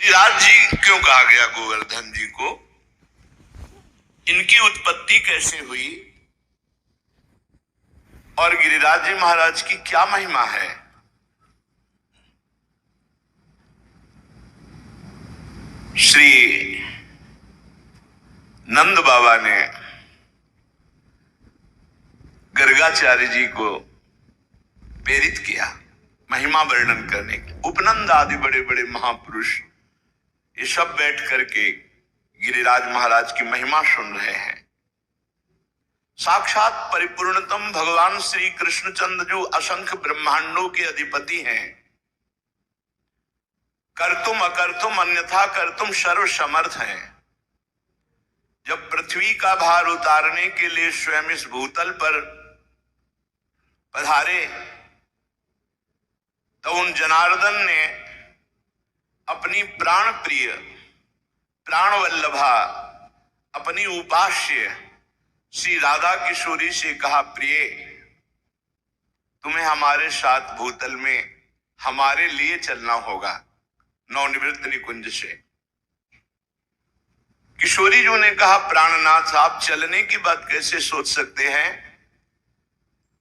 गिरिराज जी क्यों कहा गया गोवर्धन जी को? इनकी उत्पत्ति कैसे हुई और गिरिराज जी महाराज की क्या महिमा है? श्री नंद बाबा ने गर्गाचार्य जी को प्रेरित किया महिमा वर्णन करने की। उपनंद आदि बड़े बड़े महापुरुष ये सब बैठ करके गिरिराज महाराज की महिमा सुन रहे हैं। साक्षात परिपूर्णतम भगवान श्री कृष्णचंद्र जो असंख्य ब्रह्मांडों के अधिपति हैं, कर्तुम अकर्तुम अन्यथा कर्तुम सर्व समर्थ हैं। जब पृथ्वी का भार उतारने के लिए स्वयं इस भूतल पर पधारे तो उन जनार्दन ने अपनी प्राण प्रिय प्राण वल्लभा अपनी उपास्य श्री राधा किशोरी से कहा, प्रिय तुम्हें हमारे साथ भूतल में हमारे लिए चलना होगा नवनिवृत्त निकुंज से। किशोरी जी ने कहा, प्राणनाथ आप चलने की बात कैसे सोच सकते हैं?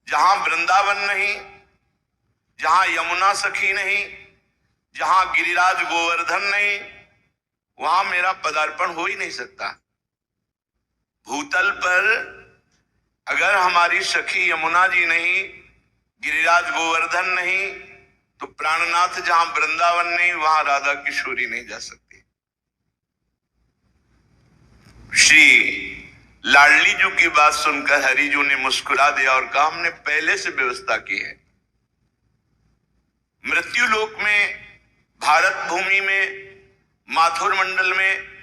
जहां वृंदावन नहीं, जहां यमुना सखी नहीं, जहां गिरिराज गोवर्धन नहीं, वहां मेरा पदार्पण हो ही नहीं सकता। भूतल पर अगर हमारी सखी यमुना जी नहीं, गिरिराज गोवर्धन नहीं, तो प्राणनाथ जहां वृंदावन नहीं वहां राधा किशोरी नहीं जा सकती। श्री लाडली जी की बात सुनकर हरिजू ने मुस्कुरा दिया और कहा, हमने पहले से व्यवस्था की है। मृत्यु लोक में, भारत भूमि में, माथुर मंडल में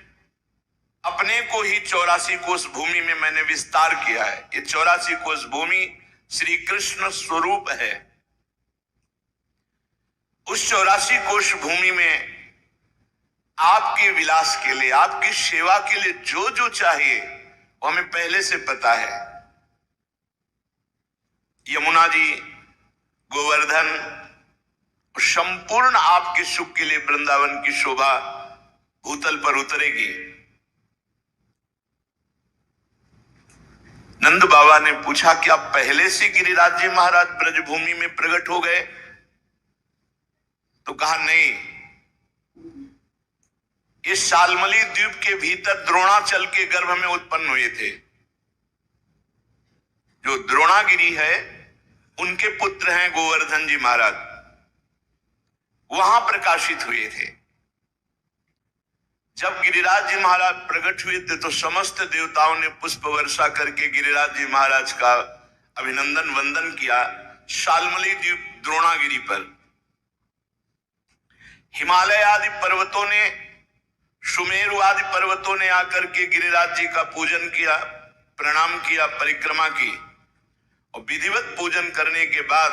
अपने को ही 84 कोष भूमि में मैंने विस्तार किया है। ये 84 कोष भूमि श्री कृष्ण स्वरूप है। उस 84 कोष भूमि में आपके विलास के लिए, आपकी सेवा के लिए जो जो चाहिए वो हमें पहले से पता है। यमुना जी, गोवर्धन, संपूर्ण आपके सुख के लिए वृंदावन की शोभा भूतल पर उतरेगी। नंद बाबा ने पूछा, क्या पहले से गिरिराज जी महाराज ब्रजभूमि में प्रकट हो गए? तो कहा, नहीं, इस शालमली द्वीप के भीतर द्रोणाचल के गर्भ में उत्पन्न हुए थे। जो द्रोणागिरी है उनके पुत्र हैं गोवर्धन जी महाराज, वहां प्रकाशित हुए थे। जब गिरिराज जी महाराज प्रकट हुए थे तो समस्त देवताओं ने पुष्प वर्षा करके गिरिराज जी महाराज का अभिनंदन वंदन किया। शालमली द्वीप द्रोणागिरी पर हिमालय आदि पर्वतों ने, सुमेरु आदि पर्वतों ने आकर के गिरिराज जी का पूजन किया, प्रणाम किया, परिक्रमा की। और विधिवत पूजन करने के बाद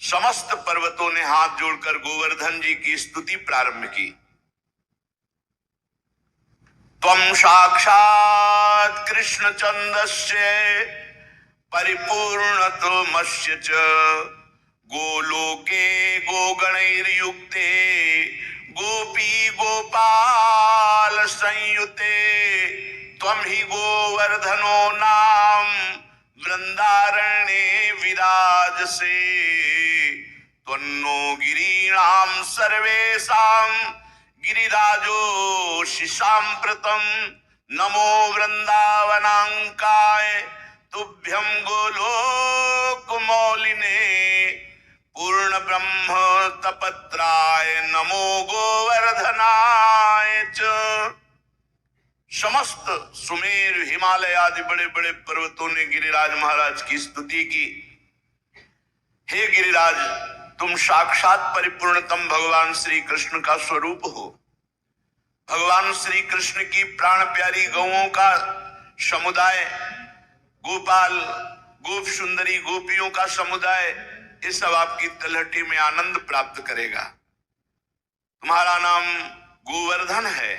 समस्त पर्वतों ने हाथ जोड़कर गोवर्धन जी की स्तुति प्रारंभ की। त्वं साक्षात् कृष्णचन्द्रस्य परिपूर्णतमस्य च गोलोके गोगणैर्युक्ते गोपी गोपाल संयुते त्वं हि गोवर्धनो नाम वृंदारण्ये विराजसे त्वन्नो गिरीणां सर्वेषां गिरिराजोऽसि साम्प्रतं नमो वृंदावनांकाय तुभ्यं गोलोकमौलिने पूर्ण ब्रह्म तपत्राय नमो गोवर्धनाय च। समस्त सुमेर, हिमालय आदि बड़े बड़े पर्वतों ने गिरिराज महाराज की स्तुति की। हे गिरिराज, तुम साक्षात परिपूर्णतम भगवान श्री कृष्ण का स्वरूप हो। भगवान श्री कृष्ण की प्राण प्यारी गौओं का समुदाय, गोपाल, गोप सुंदरी गोपियों का समुदाय, ये सब आपकी तलहटी में आनंद प्राप्त करेगा। तुम्हारा नाम गोवर्धन है,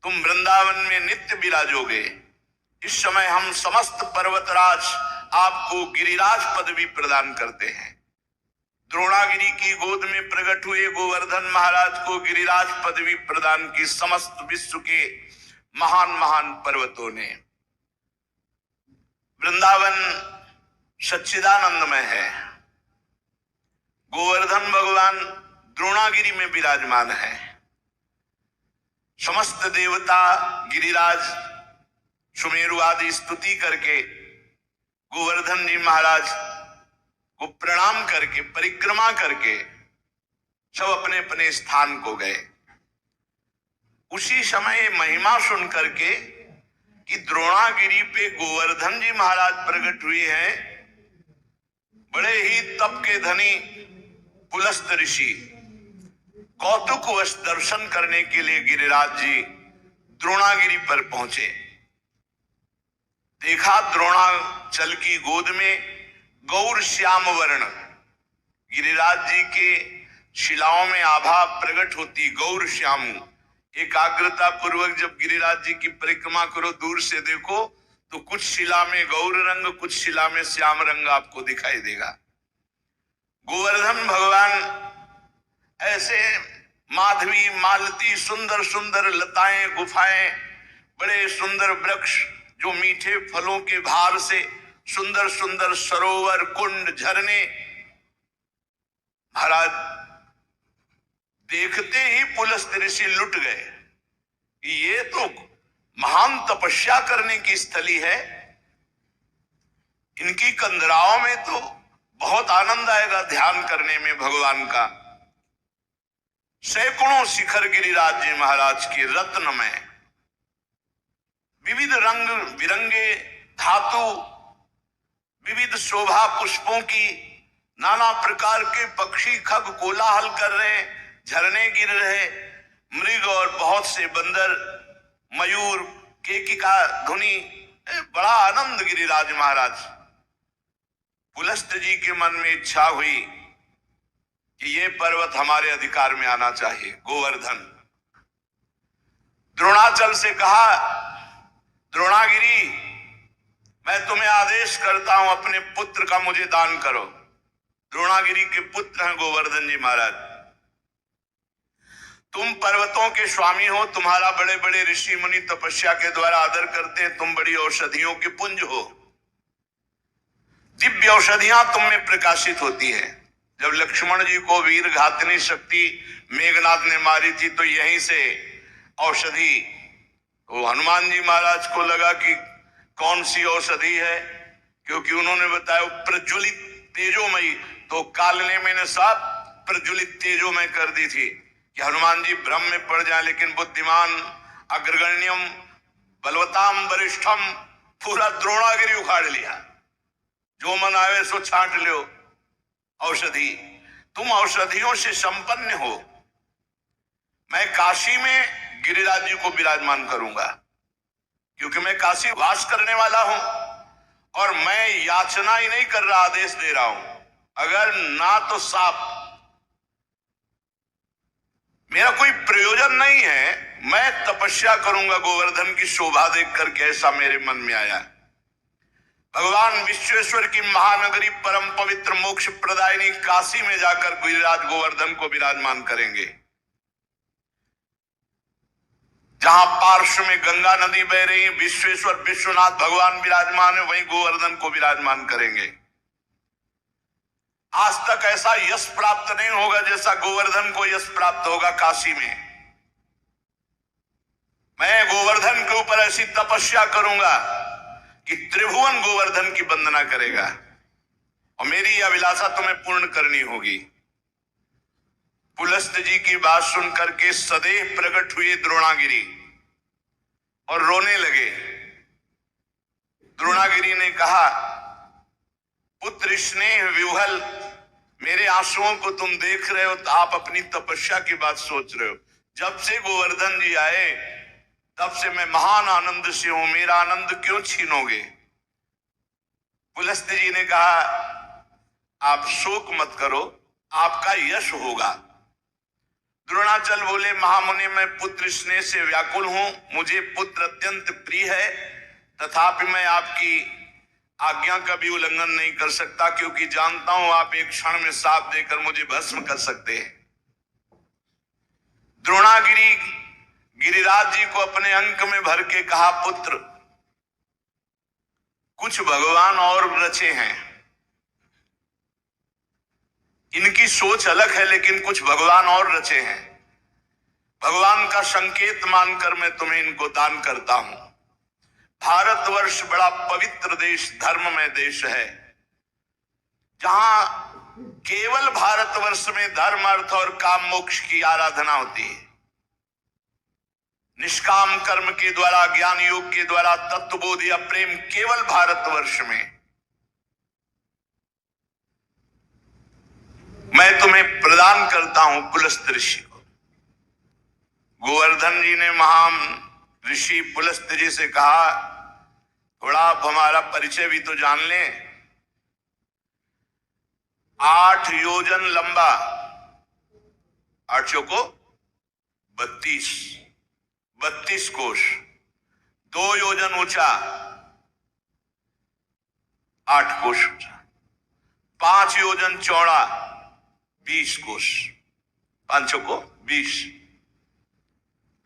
तुम वृंदावन में नित्य विराजोगे। इस समय हम समस्त पर्वतराज आपको गिरिराज पदवी प्रदान करते हैं। द्रोणागिरी की गोद में प्रकट हुए गोवर्धन महाराज को गिरिराज पदवी प्रदान की समस्त विश्व के महान महान पर्वतों ने। वृंदावन सच्चिदानंदमय है, गोवर्धन भगवान द्रोणागिरी में विराजमान है। समस्त देवता गिरिराज सुमेरु आदि स्तुति करके गोवर्धन जी महाराज को प्रणाम करके परिक्रमा करके सब अपने अपने स्थान को गए। उसी समय महिमा सुन करके कि द्रोणागिरी पे गोवर्धन जी महाराज प्रकट हुए हैं, बड़े ही तप के धनी पुलस्त ऋषि कौतुकवश दर्शन करने के लिए गिरिराज जी द्रोणागिरी पर पहुंचे। देखा द्रोणाचल की गोद में गौर श्याम वर्ण, गिरिराज जी के शिलाओं में आभा प्रकट होती गौर श्याम। एकाग्रता पूर्वक जब गिरिराज जी की परिक्रमा करो, दूर से देखो तो कुछ शिला में गौर रंग, कुछ शिला में श्याम रंग आपको दिखाई देगा। गोवर्धन भगवान ऐसे माधवी मालती सुंदर सुंदर लताएं गुफाएं, बड़े सुंदर वृक्ष जो मीठे फलों के भार से सुंदर सुंदर सरोवर कुंड झरने, महाराज देखते ही पुलस्त ऋषि लुट गए कि ये तो महान तपस्या करने की स्थली है, इनकी कंदराओं में तो बहुत आनंद आएगा ध्यान करने में भगवान का। सैकड़ों शिखर गिरिराज जी महाराज के रत्न में, विविध रंग बिरंगे धातु, विविध शोभा पुष्पों की, नाना प्रकार के पक्षी खग कोलाहल कर रहे, झरने गिर रहे, मृग और बहुत से बंदर, मयूर, केकिका ध्वनि, बड़ा आनंद गिरिराज महाराज। पुलस्त जी के मन में इच्छा हुई कि ये पर्वत हमारे अधिकार में आना चाहिए। गोवर्धन द्रोणाचल से कहा, द्रोणागिरी मैं तुम्हें आदेश करता हूं अपने पुत्र का मुझे दान करो। द्रोणागिरी के पुत्र हैं गोवर्धन जी महाराज। तुम पर्वतों के स्वामी हो, तुम्हारा बड़े बड़े ऋषि मुनि तपस्या के द्वारा आदर करते हैं, तुम बड़ी औषधियों के पुंज हो, दिव्य औषधियां तुम में प्रकाशित होती है। जब लक्ष्मण जी को वीर घातनी शक्ति मेघनाथ ने मारी थी तो यहीं से औषधि, तो हनुमान जी महाराज को लगा कि कौन सी औषधि है, क्योंकि उन्होंने बताया प्रज्वलित तेजोमयी, तो कालने मैंने साफ प्रज्वलित तेजोमय कर दी थी कि हनुमान जी भ्रम में पड़ जाए। लेकिन बुद्धिमान अग्रगण्यम बलवताम वरिष्ठम, पूरा द्रोणागिरी उखाड़ लिया, जो मन आवे सो छांट लो औषधि। तुम औषधियों से संपन्न हो। मैं काशी में गिरिराज जी को विराजमान करूंगा, क्योंकि मैं काशी वास करने वाला हूं और मैं याचना ही नहीं कर रहा, आदेश दे रहा हूं। अगर ना तो साफ, मेरा कोई प्रयोजन नहीं है, मैं तपस्या करूंगा गोवर्धन की शोभा देख करके, ऐसा मेरे मन में आया। भगवान विश्वेश्वर की महानगरी परम पवित्र मोक्ष प्रदायिनी काशी में जाकर गिरिराज गोवर्धन को विराजमान करेंगे। जहां पार्श्व में गंगा नदी बह रही, विश्वेश्वर विश्वनाथ भगवान विराजमान है, वहीं गोवर्धन को विराजमान करेंगे। आज तक ऐसा यश प्राप्त नहीं होगा जैसा गोवर्धन को यश प्राप्त होगा काशी में। मैं गोवर्धन के ऊपर ऐसी तपस्या करूंगा कि त्रिभुवन गोवर्धन की वंदना करेगा, और मेरी यह अभिलाषा तुम्हें पूर्ण करनी होगी। पुलस्त जी की बात सुन करके सदैव प्रकट हुए द्रोणागिरी और रोने लगे। द्रोणागिरी ने कहा, पुत्र स्नेह विह्वल, मेरे आंसुओं को तुम देख रहे हो तो आप अपनी तपस्या की बात सोच रहे हो। जब से गोवर्धन जी आए तब से मैं महान आनंद से हूं, मेरा आनंद क्यों छीनोगे। पुलस्त जी ने कहा, आप शोक मत करो, आपका यश होगा। द्रोणाचल बोले, महामुनि मैं पुत्र स्नेह से व्याकुल हूं, मुझे पुत्र अत्यंत प्रिय है, तथापि मैं आपकी आज्ञा का भी उल्लंघन नहीं कर सकता, क्योंकि जानता हूं आप एक क्षण में साथ देकर मुझे भस्म कर सकते हैं। द्रोणागिरी गिरिराज जी को अपने अंक में भर के कहा, पुत्र कुछ भगवान और रचे हैं, इनकी सोच अलग है, लेकिन कुछ भगवान और रचे हैं। भगवान का संकेत मानकर मैं तुम्हें इनको दान करता हूं। भारतवर्ष बड़ा पवित्र देश, धर्ममय देश है, जहां केवल भारतवर्ष में धर्म, अर्थ और काम मोक्ष की आराधना होती है। निष्काम कर्म के द्वारा, ज्ञान योग के द्वारा तत्वबोध या प्रेम केवल भारतवर्ष में। मैं तुम्हें प्रदान करता हूं पुलस्त ऋषि को। गोवर्धन जी ने महान ऋषि पुलस्त जी से कहा, थोड़ा आप हमारा परिचय भी तो जान लें। 8 योजन लंबा, 8 चौको 32 कोश, 2 योजन ऊंचा, 8 कोश ऊंचा, 5 योजन चौड़ा, 20 कोश, 5 चौको 20।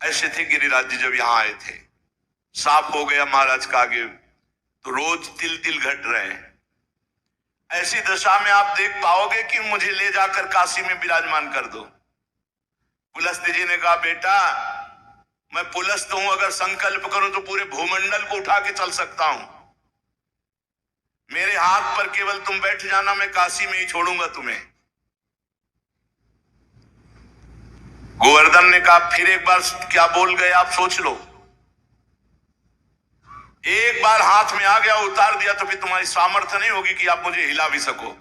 ऐसे थे गिरिराज जी जब यहां आए थे। साफ हो गया महाराज का आगे, तो रोज तिल तिल घट रहे हैं। ऐसी दशा में आप देख पाओगे कि मुझे ले जाकर काशी में विराजमान कर दो। पुलस्त जी ने कहा, बेटा मैं पुलस्त हूं, अगर संकल्प करूं तो पूरे भूमंडल को उठा के चल सकता हूं। मेरे हाथ पर केवल तुम बैठ जाना, मैं काशी में ही छोड़ूंगा तुम्हें। गोवर्धन ने कहा, फिर एक बार क्या बोल गए आप, सोच लो। एक बार हाथ में आ गया, उतार दिया, तो फिर तुम्हारी सामर्थ्य नहीं होगी कि आप मुझे हिला भी सको।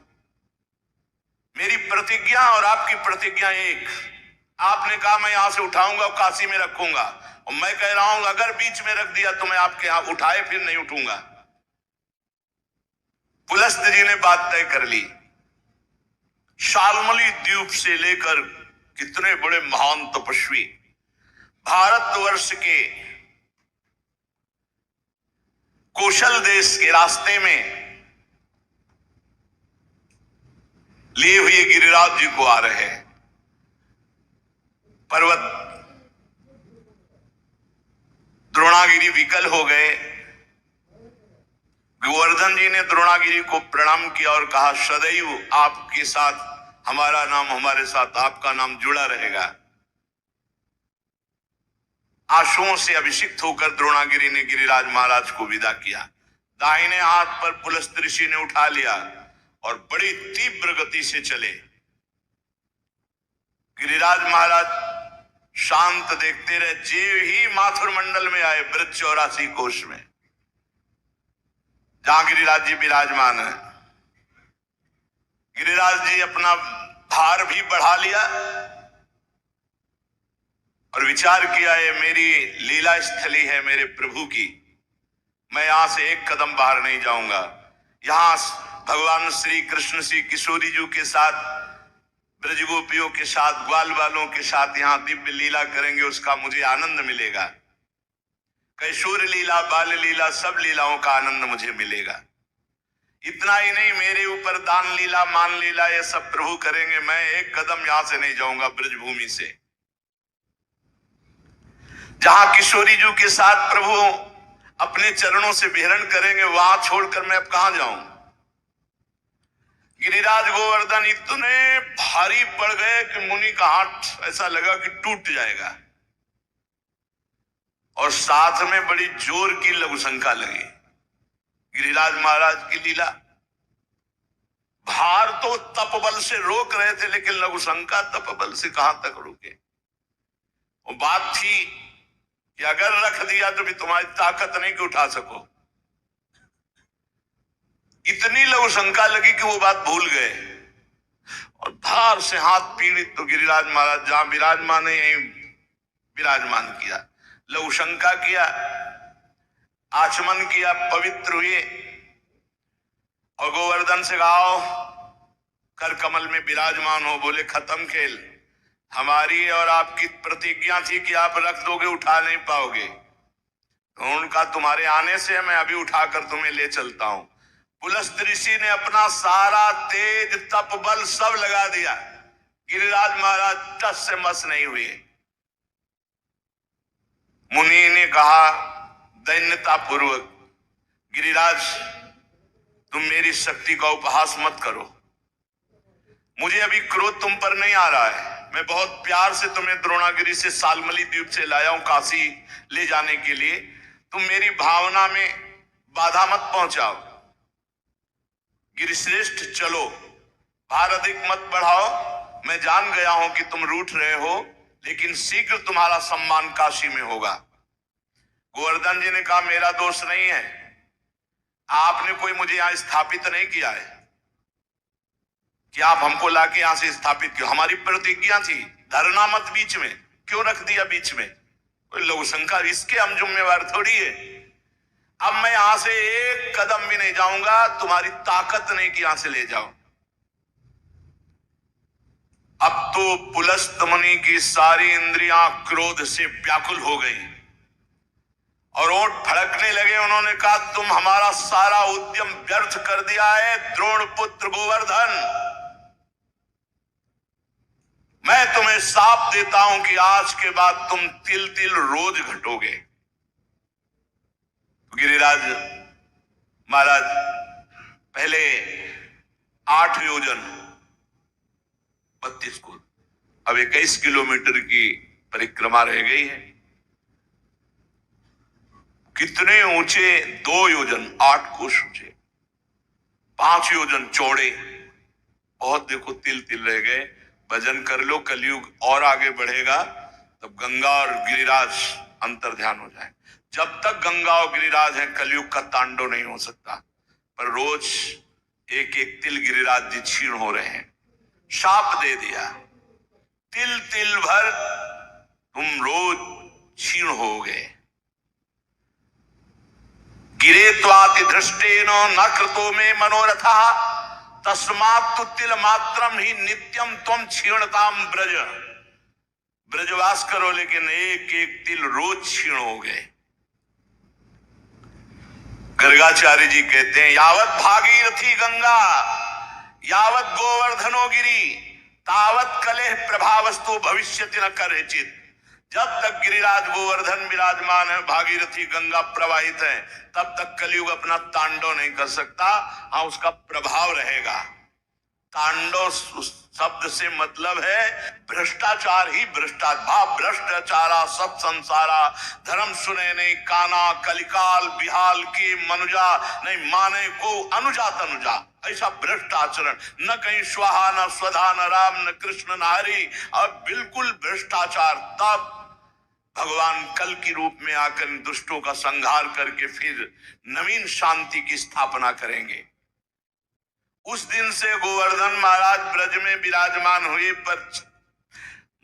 मेरी प्रतिज्ञा और आपकी प्रतिज्ञा एक। आपने कहा मैं यहां से उठाऊंगा और काशी में रखूंगा, और मैं कह रहा हूं अगर बीच में रख दिया तो मैं आपके यहां उठाए फिर नहीं उठूंगा। पुलस्त जी ने बात तय कर ली। शाल्मली द्वीप से लेकर कितने बड़े महान तपस्वी भारतवर्ष के कौशल देश के रास्ते में लिए हुए गिरिराज जी को आ रहे हैं। पर्वत द्रोणागिरी विकल हो गए। गोवर्धन जी ने द्रोणागिरी को प्रणाम किया और कहा, सदैव आपके साथ हमारा नाम, हमारे साथ आपका नाम जुड़ा रहेगा। आंसुओं से अभिषिक्त होकर द्रोणागिरी ने गिरिराज महाराज को विदा किया। दाहिने हाथ पर पुलस्त ऋषि ने उठा लिया और बड़ी तीव्र गति से चले। गिरिराज महाराज शांत देखते रहे। जे ही माथुर मंडल में आए, ब्रज 84 कोश में, जहां गिरिराज जी विराजमान है, गिरिराज जी अपना भार भी बढ़ा लिया और विचार किया, ये मेरी लीला स्थली है मेरे प्रभु की, मैं यहां से एक कदम बाहर नहीं जाऊंगा। यहां भगवान श्री कृष्ण श्री किशोरी जी के साथ, ब्रज गोपियों के साथ, ग्वाल वालों के साथ यहां दिव्य लीला करेंगे, उसका मुझे आनंद मिलेगा। कैशोर लीला, बाल लीला, सब लीलाओं का आनंद मुझे मिलेगा। इतना ही नहीं, मेरे ऊपर दान लीला, मान लीला, ये सब प्रभु करेंगे। मैं एक कदम यहां से नहीं जाऊंगा ब्रजभूमि से। जहां किशोरी जी के साथ प्रभु अपने चरणों से विहरण करेंगे, वहां छोड़कर मैं अब कहां जाऊं। गिरिराज गोवर्धन इतने भारी पड़ गए कि मुनि का हाथ ऐसा लगा कि टूट जाएगा, और साथ में बड़ी जोर की लघुशंका लगी। गिरिराज महाराज की लीला, भार तो तप बल से रोक रहे थे, लेकिन लघुशंका तप बल से कहां तक रोके। वो बात थी कि अगर रख दिया तो भी तुम्हारी ताकत नहीं कि उठा सको। इतनी लघुशंका लगी कि वो बात भूल गए और भार से हाथ पीड़ित। तो गिरिराज महाराज जहां विराजमान है यहीं विराजमान किया, लघुशंका किया, आचमन किया, पवित्र हुए और गोवर्धन से गाओ कर कमल में विराजमान हो। बोले खत्म खेल, हमारी और आपकी प्रतिज्ञा थी कि आप रख दोगे, उठा नहीं पाओगे। तो उनका तुम्हारे आने से मैं अभी उठाकर तुम्हें ले चलता हूं। पुलस्त ऋषि ने अपना सारा तेज तप बल सब लगा दिया, गिरिराज महाराज टस से मस नहीं हुए। मुनि ने कहा दैन्यता पूर्वक, गिरिराज तुम मेरी शक्ति का उपहास मत करो, मुझे अभी क्रोध तुम पर नहीं आ रहा है। मैं बहुत प्यार से तुम्हें द्रोणागिरी से सालमली द्वीप से लाया हूं काशी ले जाने के लिए, तुम मेरी भावना में बाधा मत पहुंचाओ। गिरिश्रेष्ठ चलो, भार अधिक मत बढ़ाओ, मैं जान गया हूं कि तुम रूठ रहे हो, लेकिन शीघ्र तुम्हारा सम्मान काशी में होगा। गोवर्धन जी ने कहा मेरा दोष नहीं है, आपने कोई मुझे यहां स्थापित नहीं किया है कि आप हमको लाके यहां से स्थापित किया। हमारी प्रतिज्ञा थी धरना मत बीच में, क्यों रख दिया बीच में? कोई लोग शंका, इसके हम जिम्मेवार थोड़ी है। अब मैं यहां से एक कदम भी नहीं जाऊंगा, तुम्हारी ताकत नहीं कि यहां से ले जाओ। अब तो पुलस्त मुनि की सारी इंद्रियां क्रोध से व्याकुल हो गई और ओंठ फड़कने लगे। उन्होंने कहा तुम हमारा सारा उद्यम व्यर्थ कर दिया है द्रोण पुत्र गोवर्धन, मैं तुम्हें शाप देता हूं कि आज के बाद तुम तिल तिल रोज घटोगे। गिरिराज महाराज पहले 8 योजन 32 कोस, अब 21 किलोमीटर की परिक्रमा रह गई है। कितने ऊंचे? 2 योजन 8 कोस ऊंचे, 5 योजन चौड़े, बहुत देखो तिल तिल रह गए। भजन कर लो, कलयुग और आगे बढ़ेगा तब गंगा और गिरिराज अंतर ध्यान हो जाए। जब तक गंगा और गिरिराज है कलयुग का तांडव नहीं हो सकता। पर रोज एक एक तिल गिरिराज जी क्षीण हो रहे हैं। शाप दे दिया, तिल तिल भर तुम रोज क्षीण हो गए। गिरे त्वाति दृष्टेन न कृतो में मनोरथा तस्मात् तिल मात्रम ही नित्यम तुम क्षीणताम ब्रज। ब्रजवास करो लेकिन एक एक तिल रोज क्षीण हो गए। गर्गाचार्य जी कहते हैं यावत भागीरथी गंगा यावत गोवर्धनो गिरी तावत कलेह प्रभावस्तु भविष्यति न करेचित। जब तक गिरिराज गोवर्धन विराजमान है, भागीरथी गंगा प्रवाहित है, तब तक कलयुग अपना तांडव नहीं कर सकता। हाँ, उसका प्रभाव रहेगा। तांडव शब्द से मतलब है भ्रष्टाचार ही भ्रष्टाचार, भ्रष्टाचारा सब संसारा धर्म सुने नहीं काना कलिकाल बिहाल की मनुजा नहीं माने को अनुजा तनुजा। ऐसा भ्रष्ट आचरण, न कहीं स्वाहा न स्वधा न राम न कृष्ण न हरि, और बिल्कुल भ्रष्टाचार। तब भगवान कल की रूप में आकर दुष्टों का संहार करके फिर नवीन शांति की स्थापना करेंगे। उस दिन से गोवर्धन महाराज ब्रज में विराजमान हुए, पर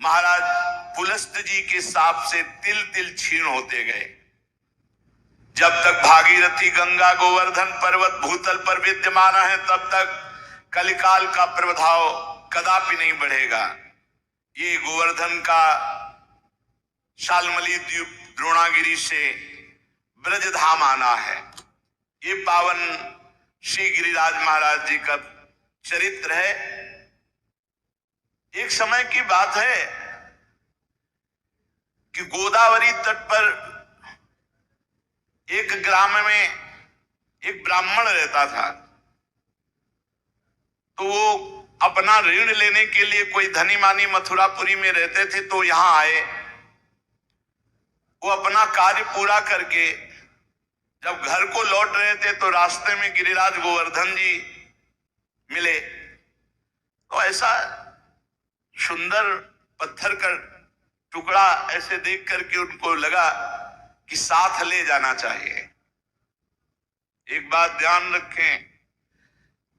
महाराज पुलस्त जी के साप से तिल तिल क्षीण होते गए। जब तक भागीरथी गंगा गोवर्धन पर्वत भूतल पर विद्यमान है, तब तक कलिकाल का प्रभाव कदापि नहीं बढ़ेगा। ये गोवर्धन का शालमली द्वीप द्रोणागिरी से ब्रजधाम आना है। ये पावन श्री गिरिराज महाराज जी का चरित्र है। एक समय की बात है कि गोदावरी तट पर एक ग्राम में एक ब्राह्मण रहता था। तो वो अपना ऋण लेने के लिए, कोई धनी मानी मथुरापुरी में रहते थे, तो यहां आए। वो अपना कार्य पूरा करके जब घर को लौट रहे थे तो रास्ते में गिरिराज गोवर्धन जी मिले। तो ऐसा सुंदर पत्थर का टुकड़ा ऐसे देख करके उनको लगा कि साथ ले जाना चाहिए। एक बात ध्यान रखें,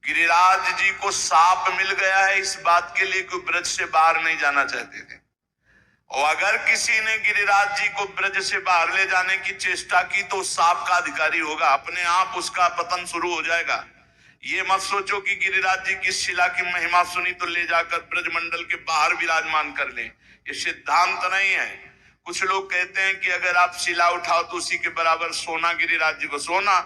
गिरिराज जी को साप मिल गया है इस बात के लिए कि ब्रज से बाहर नहीं जाना चाहते थे। और अगर किसी ने गिरिराज जी को ब्रज से बाहर ले जाने की चेष्टा की तो साप का अधिकारी होगा, अपने आप उसका पतन शुरू हो जाएगा। ये मत सोचो कि गिरिराज जी की शिला की महिमा सुनी तो ले जाकर ब्रजमंडल के बाहर विराजमान कर लें, ये सिद्धांत नहीं है। कुछ लोग कहते हैं कि अगर आप शिला उठाओ तो उसी के बराबर सोना गिरिराज जी को, सोना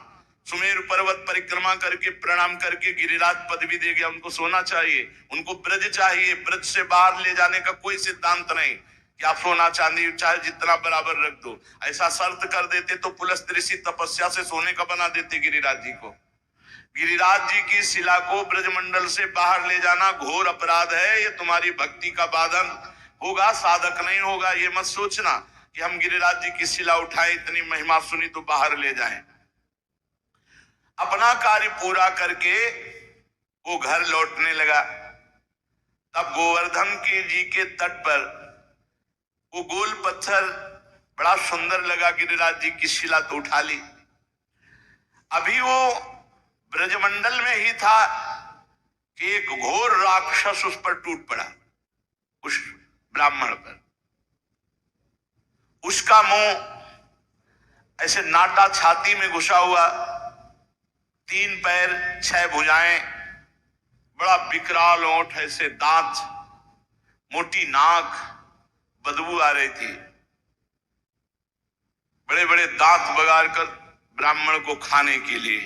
सुमेरु पर्वत परिक्रमा करके प्रणाम करके गिरिराज पदवी दे गया। उनको सोना चाहिए, उनको ब्रज चाहिए। ब्रज से बाहर ले जाने का कोई सिद्धांत नहीं कि आप सोना चांदी चाहे जितना बराबर रख दो। ऐसा शर्त कर देते तो पुलस्त्य ऋषि तपस्या से सोने का बना देते गिरिराज जी को। गिरिराज जी की शिला को ब्रजमंडल से बाहर ले जाना घोर अपराध है। ये तुम्हारी भक्ति का बाधन होगा, साधक नहीं होगा। ये मत सोचना कि हम गिरिराज जी की शिला उठाए, इतनी महिमा सुनी तो बाहर ले जाएं। अपना कार्य पूरा करके वो घर लौटने लगा। तब गोवर्धन के जी के तट पर वो गोल पत्थर बड़ा सुंदर लगा। गिरिराज जी की शिला तो उठा ली। अभी वो ब्रजमंडल में ही था कि एक घोर राक्षस उस पर टूट पड़ा, उस ब्राह्मण पर। उसका मुंह ऐसे नाटा छाती में घुसा हुआ, 3 पैर 6 भुजाएं, बड़ा विकराल ओंठ, ऐसे दांत, मोटी नाक, बदबू आ रही थी। बड़े बड़े दांत बगाड़ कर ब्राह्मण को खाने के लिए।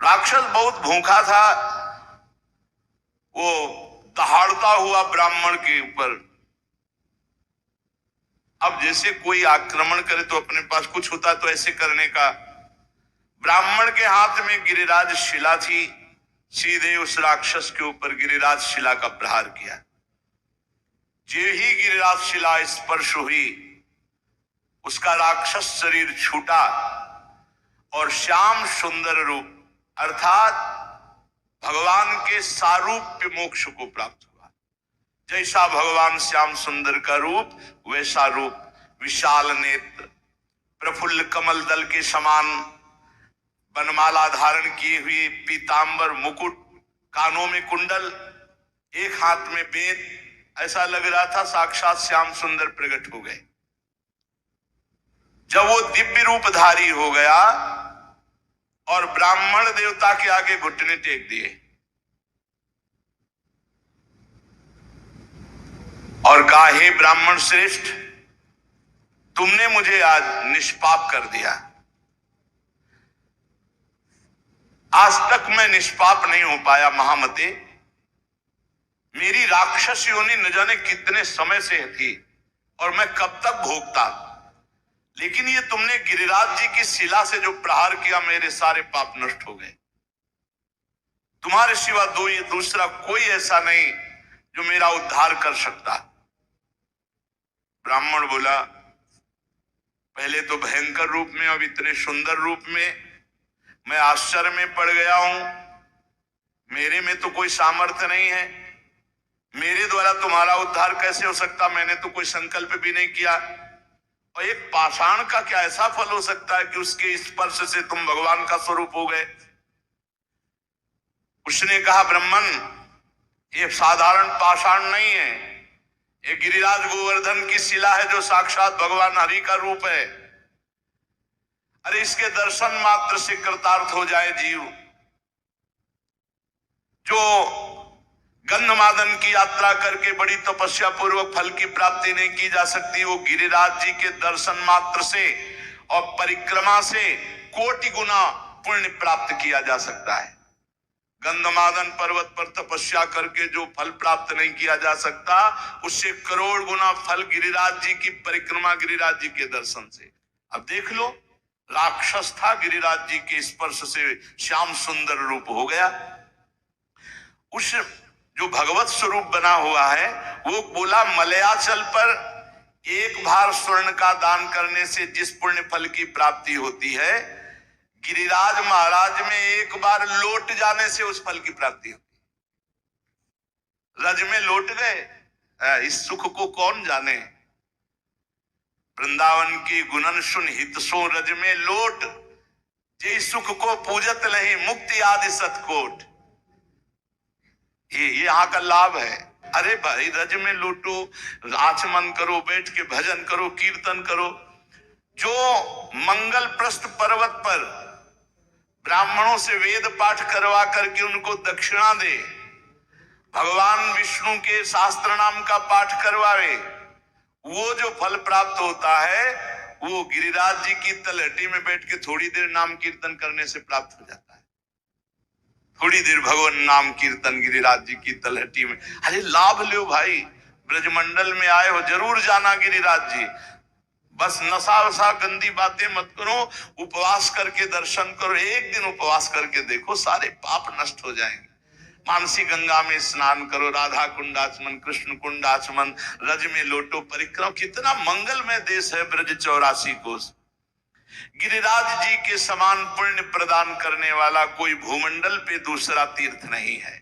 राक्षस बहुत भूखा था। वो दहाड़ता हुआ ब्राह्मण के ऊपर। अब जैसे कोई आक्रमण करे तो अपने पास कुछ होता तो ऐसे करने का। ब्राह्मण के हाथ में गिरिराज शिला थी। सीधे उस राक्षस के ऊपर गिरिराज शिला का प्रहार किया। जे ही गिरिराज शिला स्पर्श हुई, उसका राक्षस शरीर छूटा और श्याम सुंदर रूप अर्थात भगवान के सारूप्य मोक्ष को प्राप्त हुआ। जैसा भगवान श्याम सुंदर का रूप, वैसा रूप, विशाल नेत्र, प्रफुल्ल कमल दल के समान बनमाला धारण किए हुए, पीतांबर मुकुट, कानों में कुंडल, एक हाथ में वेद। ऐसा लग रहा था साक्षात श्याम सुंदर प्रकट हो गए। जब वो दिव्य रूपधारी हो गया और ब्राह्मण देवता के आगे घुटने टेक दिए और कहा, हे ब्राह्मण श्रेष्ठ, तुमने मुझे आज निष्पाप कर दिया। आज तक मैं निष्पाप नहीं हो पाया महामते। मेरी राक्षस योनि न जाने कितने समय से थी और मैं कब तक भोगता, लेकिन ये तुमने गिरिराज जी की शिला से जो प्रहार किया, मेरे सारे पाप नष्ट हो गए। तुम्हारे सिवा दूसरा कोई ऐसा नहीं जो मेरा उद्धार कर सकता। ब्राह्मण बोला, पहले तो भयंकर रूप में, अब इतने सुंदर रूप में मैं आश्चर्य में पड़ गया हूं। मेरे में तो कोई सामर्थ्य नहीं है, मेरे द्वारा तुम्हारा उद्धार कैसे हो सकता? मैंने तो कोई संकल्प भी नहीं किया। और एक पाषाण का क्या ऐसा फल हो सकता है कि उसके स्पर्श से तुम भगवान का स्वरूप हो गए? उसने कहा, ब्राह्मण, ये साधारण पाषाण नहीं है, ये गिरिराज गोवर्धन की शिला है जो साक्षात भगवान हरि का रूप है। अरे इसके दर्शन मात्र से कृतार्थ हो जाए जीव। जो गंधमादन की यात्रा करके बड़ी तपस्या पूर्वक फल की प्राप्ति नहीं की जा सकती, वो गिरिराज जी के दर्शन मात्र से और परिक्रमा से कोटि गुना पुण्य प्राप्त किया जा सकता है। गंधमादन पर्वत पर तपस्या करके जो फल प्राप्त नहीं किया जा सकता, उससे करोड़ गुना फल गिरिराज जी की परिक्रमा, गिरिराज जी के दर्शन से। अब देख लो, राक्षस था, गिरिराज जी के स्पर्श से श्याम सुंदर रूप हो गया। उस जो भगवत स्वरूप बना हुआ है, वो बोला, मलयाचल पर 1 भार स्वर्ण का दान करने से जिस पुण्य फल की प्राप्ति होती है, गिरिराज महाराज में 1 बार लौट जाने से उस फल की प्राप्ति होती है। रज में लौट गए, इस सुख को कौन जाने। वृंदावन की गुणन सुन हित सो रज में लोट, जे सुख को पूजत नहीं मुक्ति आदि सतकोट। ये यहाँ का लाभ है। अरे भाई, रज में लूटो, आचमन करो, बैठ के भजन करो, कीर्तन करो। जो मंगल प्रस्थ पर्वत पर ब्राह्मणों से वेद पाठ करवा करके उनको दक्षिणा दे, भगवान विष्णु के शास्त्र नाम का पाठ करवावे, वो जो फल प्राप्त होता है वो गिरिराज जी की तलहटी में बैठ के थोड़ी देर नाम कीर्तन करने से प्राप्त हो जाता है। थोड़ी देर भगवान नाम कीर्तन गिरिराज जी की तलहटी में, अरे लाभ लो भाई, ब्रजमंडल में आए हो जरूर जाना गिरिराज जी। बस नशा वशा गंदी बातें मत करो, उपवास करके दर्शन करो। एक दिन उपवास करके देखो, सारे पाप नष्ट हो जाएंगे। मानसी गंगा में स्नान करो, राधा कुंडाचमन, कृष्ण कुंडाचमन, रज में लोटो परिक्रमा। कितना मंगलमय देश है ब्रज 84 कोस। गिरिराज जी के समान पुण्य प्रदान करने वाला कोई भूमंडल पे दूसरा तीर्थ नहीं है।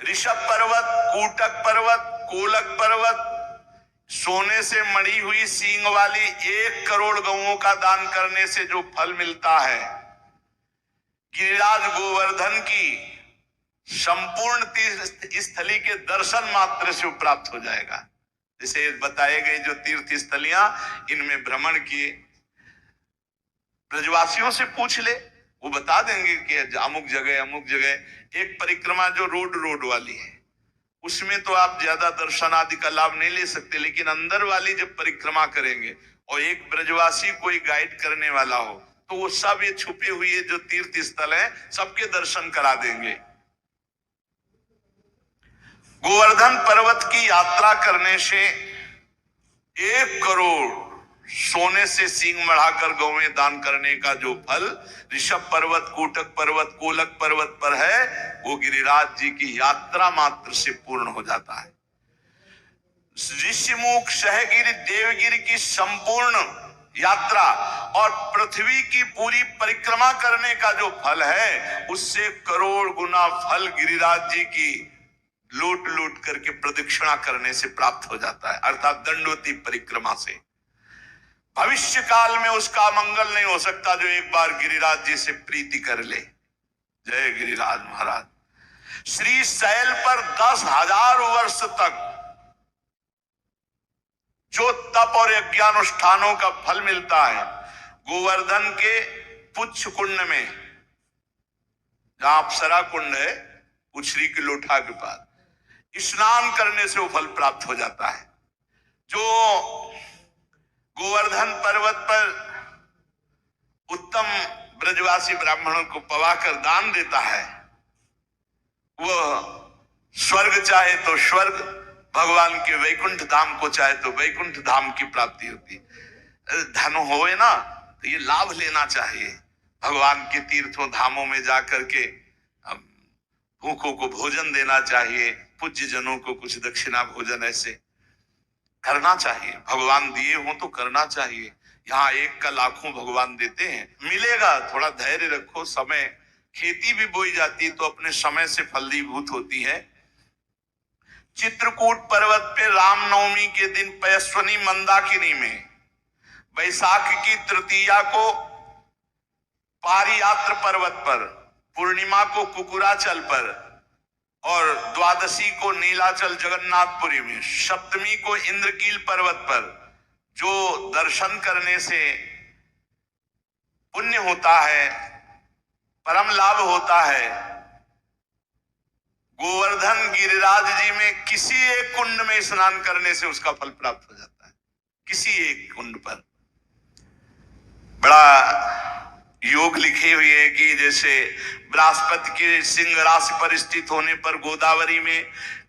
ऋषभ पर्वत, कूटक पर्वत, कोलक पर्वत, सोने से मड़ी हुई सींग वाली 1 करोड़ गौओं का दान करने से जो फल मिलता है, गिरिराज गोवर्धन की संपूर्ण तीर्थ स्थली के दर्शन मात्र से प्राप्त हो जाएगा। जैसे बताए गए जो तीर्थ स्थलियां, इनमें भ्रमण किए, ब्रजवासियों से पूछ ले, वो बता देंगे कि अमुक जगह एक परिक्रमा जो रोड वाली है, उसमें तो आप ज्यादा दर्शन आदि का लाभ नहीं ले सकते, लेकिन अंदर वाली जब परिक्रमा करेंगे और एक ब्रजवासी कोई गाइड करने वाला हो, तो वो सब ये छुपे हुए जो तीर्थ स्थल है सबके दर्शन करा देंगे। गोवर्धन पर्वत की यात्रा करने से 1 करोड़ सोने से सींग बढ़ाकर गौवें दान करने का जो फल ऋषभ पर्वत, कूटक पर्वत, कोलक पर्वत पर है, वो गिरिराज जी की यात्रा मात्र से पूर्ण हो जाता है। ऋषिमुख, सहगिरि, देवगिरि की संपूर्ण यात्रा और पृथ्वी की पूरी परिक्रमा करने का जो फल है, उससे करोड़ गुना फल गिरिराज जी की लूट लूट करके प्रदक्षिणा करने से प्राप्त हो जाता है, अर्थात दंडवती परिक्रमा से। भविष्य काल में उसका मंगल नहीं हो सकता जो एक बार गिरिराज जी से प्रीति कर ले। जय गिरिराज महाराज। श्री शैल पर 10,000 वर्ष तक जो तप और यज्ञानुष्ठानों का फल मिलता है, गोवर्धन के पुच्छ कुंड में, जहां अप्सरा कुंड है, उछरी की लोठा के पास स्नान करने से वो फल प्राप्त हो जाता है। जो गोवर्धन पर्वत पर उत्तम ब्रजवासी ब्राह्मणों को पवाकर दान देता है, वह स्वर्ग चाहे तो स्वर्ग, भगवान के वैकुंठ धाम को चाहे तो वैकुंठ धाम की प्राप्ति होती। धन होए ना तो ये लाभ लेना चाहिए। भगवान के तीर्थों धामों में जाकर के भूखों को भोजन देना चाहिए, पूज्य जनों को कुछ दक्षिणा भोजन ऐसे करना चाहिए। भगवान दिए हो तो करना चाहिए। यहाँ 1 का लाखों भगवान देते हैं, मिलेगा। थोड़ा धैर्य रखो, समय, खेती भी बोई जाती तो अपने समय से फलीभूत होती है। चित्रकूट पर्वत पे रामनवमी के दिन पयस्वनी मंदाकिनी में, वैशाख की तृतीया को पारियात्र पर्वत पर, पूर्णिमा को कुकुराचल पर और द्वादशी को नीलाचल जगन्नाथपुरी में, सप्तमी को इंद्रकील पर्वत पर जो दर्शन करने से पुण्य होता है, परम लाभ होता है, गोवर्धन गिरिराज जी में किसी एक कुंड में स्नान करने से उसका फल प्राप्त हो जाता है। किसी एक कुंड पर बड़ा योग लिखे हुए है कि जैसे बृहस्पति के सिंह राशि पर स्थित होने पर गोदावरी में,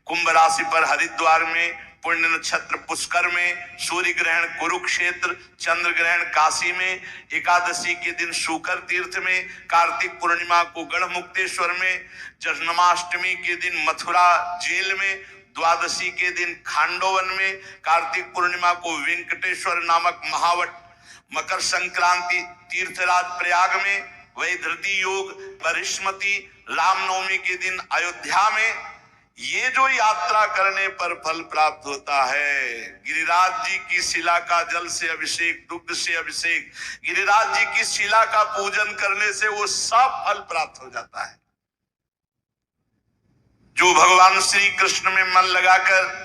कुंभ राशि पर हरिद्वार में, पुण्य नक्षत्र पुष्कर में, सूर्य ग्रहण कुरुक्षेत्र, चंद्र ग्रहण काशी में, एकादशी के दिन शुकर तीर्थ में, कार्तिक पूर्णिमा को गढ़मुक्तेश्वर में, जन्माष्टमी के दिन मथुरा जेल में, द्वादशी के दिन खांडोवन में, कार्तिक पूर्णिमा को वेंकटेश्वर नामक महावट, मकर संक्रांति तीर्थराज प्रयाग में, वैधृति योग परिस्मृति, रामनवमी के दिन अयोध्या में। ये जो यात्रा करने पर फल प्राप्त होता है, गिरिराज जी की शिला का जल से अभिषेक, दुग्ध से अभिषेक, गिरिराज जी की शिला का पूजन करने से वो सब फल प्राप्त हो जाता है। जो भगवान श्री कृष्ण में मन लगाकर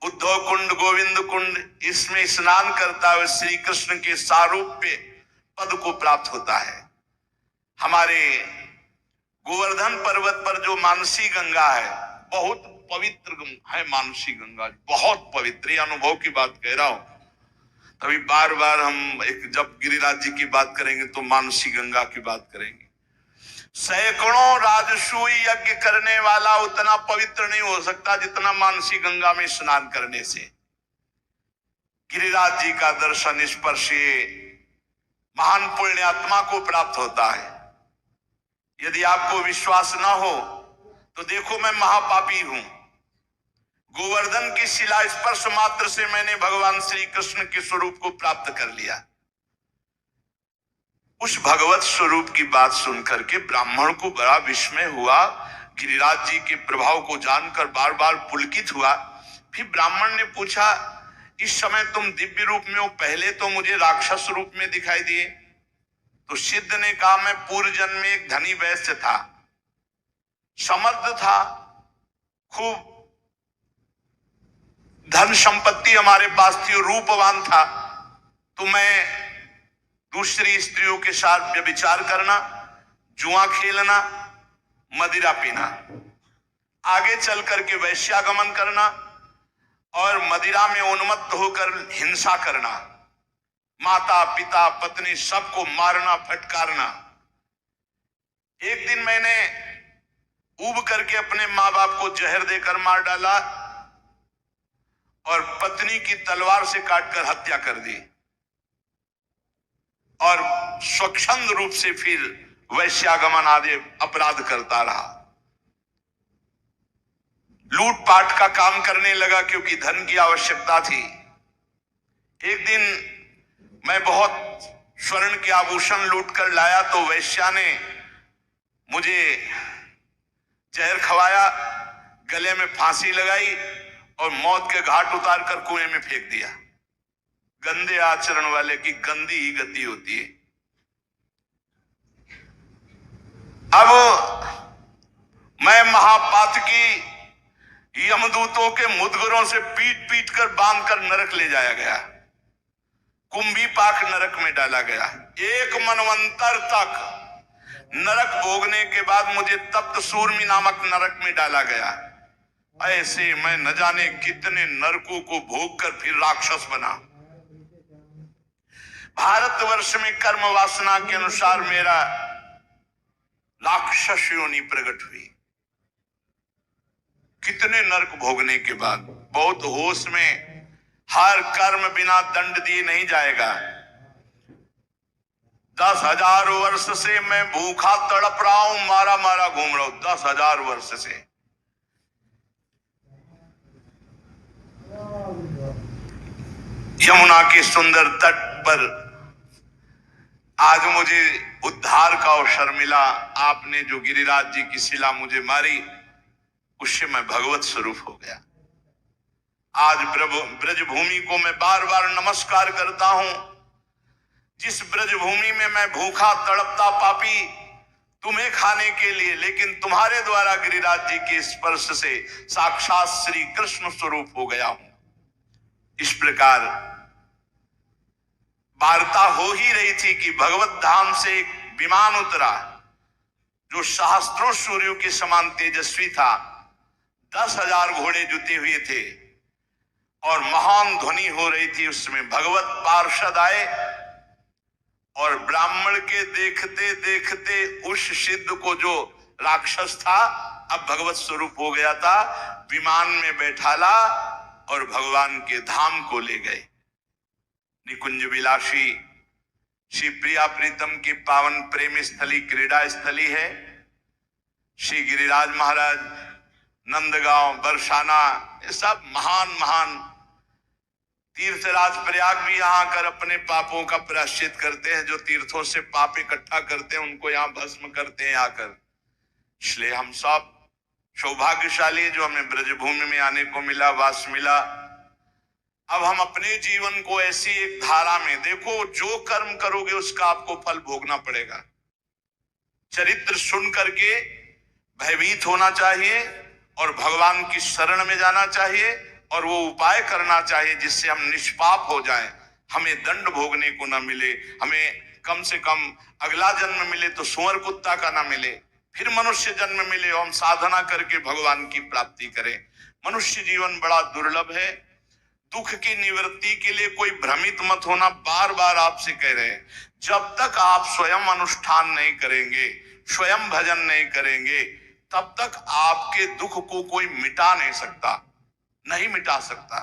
उद्धव कुंड, गोविंद कुंड, इसमें स्नान करता है, श्री कृष्ण के सारूप्य पद को प्राप्त होता है। हमारे गोवर्धन पर्वत पर जो मानसी गंगा है, बहुत पवित्र है। मानसी गंगा बहुत पवित्र, अनुभव की बात कह रहा हूं। अभी बार बार हम जब गिरिराज जी की बात करेंगे तो मानसी गंगा की बात करेंगे। सैकड़ों राजसूय यज्ञ करने वाला उतना पवित्र नहीं हो सकता जितना मानसी गंगा में स्नान करने से गिरिराज जी का दर्शन स्पर्श महान पुण्यात्मा को प्राप्त होता है। यदि आपको विश्वास ना हो तो देखो, मैं महापापी हूं। गोवर्धन की शिला स्पर्श मात्र से मैंने भगवान श्री कृष्ण के स्वरूप को प्राप्त कर लिया। उस भगवत स्वरूप की बात सुनकर के ब्राह्मण को बड़ा विस्मय हुआ। गिरिराज जी के प्रभाव को जानकर बार बार पुलकित हुआ। फिर ब्राह्मण ने पूछा, इस समय तुम दिव्य रूप में हो, पहले तो मुझे राक्षस रूप में दिखाई दिए। तो सिद्ध ने कहा, मैं पूर्व जन्म में एक धनी वैश्य था, समर्थ था, खूब धन संपत्ति हमारे पास थी और रूपवान था। तो मैं दूसरी स्त्रियों के साथ व्यभिचार करना, जुआ खेलना, मदिरा पीना, आगे चल करके वैश्यागमन करना और मदिरा में उन्मत्त होकर हिंसा करना, माता पिता पत्नी सबको मारना फटकारना। एक दिन मैंने ऊब करके अपने माँ बाप को जहर देकर मार डाला और पत्नी की तलवार से काटकर हत्या कर दी और स्वच्छंद रूप से फिर वैश्यागमन आदि अपराध करता रहा। लूटपाट का काम करने लगा क्योंकि धन की आवश्यकता थी। एक दिन मैं बहुत स्वर्ण के आभूषण लूट कर लाया तो वैश्या ने मुझे जहर खवाया, गले में फांसी लगाई और मौत के घाट उतार कर कुएं में फेंक दिया। गंदे आचरण वाले की गंदी ही गति होती है। अब मैं महापातकी यमदूतों के मुदगरों से पीट पीट कर बांध कर नरक ले जाया गया, कुंभी पाक नरक में डाला गया। एक मनवंतर तक नरक भोगने के बाद मुझे तप्त सूर्मी नामक नरक में डाला गया। ऐसे मैं न जाने कितने नरकों को भोग कर फिर राक्षस बना। भारतवर्ष में कर्म वासना के अनुसार मेरा राक्षस योनि प्रकट हुई। कितने नरक भोगने के बाद, बहुत होश में, हर कर्म बिना दंड दिए नहीं जाएगा। 10,000 वर्ष से मैं भूखा तड़प रहा हूं, मारा मारा घूम रहा हूं 10,000 वर्ष से। यमुना के सुंदर तट पर आज मुझे उद्धार का अवसर मिला। आपने जो गिरिराज जी की शिला मुझे मारी, उससे मैं भगवत स्वरूप हो गया। आज ब्रजभूमि को मैं बार बार नमस्कार करता हूं। जिस ब्रजभूमि में मैं भूखा तड़पता पापी तुम्हें खाने के लिए, लेकिन तुम्हारे द्वारा गिरिराज जी के स्पर्श से साक्षात श्री कृष्ण स्वरूप हो गया हूं। इस प्रकार वार्ता हो ही रही थी कि भगवत धाम से एक विमान उतरा जो सहस्त्रों सूर्यों के समान तेजस्वी था। 10,000 घोड़े जुते हुए थे और महान ध्वनि हो रही थी। उसमें भगवत पार्षद आए और ब्राह्मण के देखते देखते उस सिद्ध को, जो राक्षस था अब भगवत स्वरूप हो गया था, विमान में बैठाला और भगवान के धाम को ले गए। निकुंज विलासी श्री प्रिया प्रीतम की पावन प्रेम स्थली, क्रीड़ा स्थली है। श्री गिरिराज महाराज, नंदगांव, बरसाना, ये सब महान महान तीर्थराज। प्रयाग भी यहाँ आकर अपने पापों का प्रायश्चित करते हैं। जो तीर्थों से पाप इकट्ठा करते हैं उनको यहाँ भस्म करते हैं आकर। इसलिए हम सब सौभाग्यशाली जो हमें ब्रजभूमि में आने को मिला, वास मिला। अब हम अपने जीवन को ऐसी एक धारा में देखो, जो कर्म करोगे उसका आपको फल भोगना पड़ेगा। चरित्र सुन करके भयभीत होना चाहिए और भगवान की शरण में जाना चाहिए और वो उपाय करना चाहिए जिससे हम निष्पाप हो जाएं, हमें दंड भोगने को ना मिले। हमें कम से कम अगला जन्म मिले तो सुअर कुत्ता का ना मिले, फिर मनुष्य जन्म मिले और हम साधना करके भगवान की प्राप्ति करें। मनुष्य जीवन बड़ा दुर्लभ है। दुख की निवृत्ति के लिए कोई भ्रमित मत होना, बार बार आपसे कह रहे हैं। जब तक आप स्वयं अनुष्ठान नहीं करेंगे, स्वयं भजन नहीं करेंगे, तब तक आपके दुख को कोई मिटा नहीं सकता, नहीं मिटा सकता।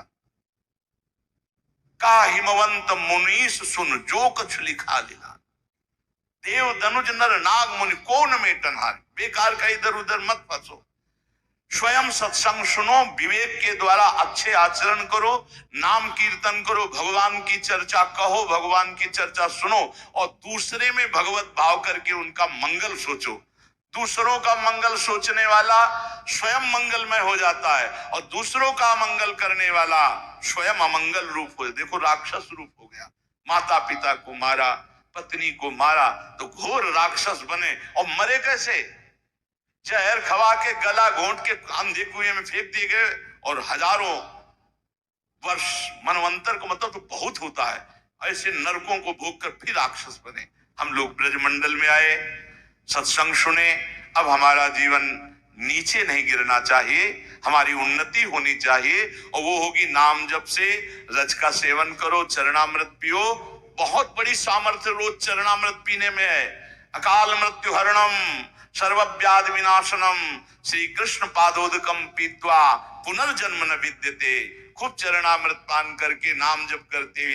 का हिमवंत मुनीस सुन जो कुछ लिखा लिखा, देव दनुज नर नाग मुनि को न मेटन हार। बेकार का इधर उधर मत फंसो, स्वयं सत्संग सुनो, विवेक के द्वारा अच्छे आचरण करो, नाम कीर्तन करो, भगवान की चर्चा कहो, भगवान की चर्चा सुनो, और दूसरे में भगवत भाव करके उनका मंगल सोचो। दूसरों का मंगल सोचने वाला स्वयं मंगलमय हो जाता है, और दूसरों का मंगल करने वाला स्वयं अमंगल रूप हो। देखो राक्षस रूप हो गया, माता पिता को मारा, पत्नी को मारा, तो घोर राक्षस बने। और मरे कैसे? जहर खवा के गला घोंट के अंधे कुएं में फेंक दिए गए, और हजारों वर्ष मनवंतर को मतलब तो बहुत होता है, ऐसे नरकों को भोग कर फिर राक्षस बने। हम लोग ब्रजमंडल में आए, सत्संग सुने। अब हमारा जीवन नीचे नहीं गिरना चाहिए, हमारी उन्नति होनी चाहिए, और वो होगी नाम जप से। रज का सेवन करो, चरणामृत पियो। बहुत बड़ी सामर्थ्य रोज चरणामृत पीने में है। अकाल मृत्यु हरणम सर्वव्याधि विनाशनम श्री कृष्ण पादोदकम पीत्वा पुनर्जन्म न विद्यते। खूब चरणामृत पान करके नाम जप करते हुए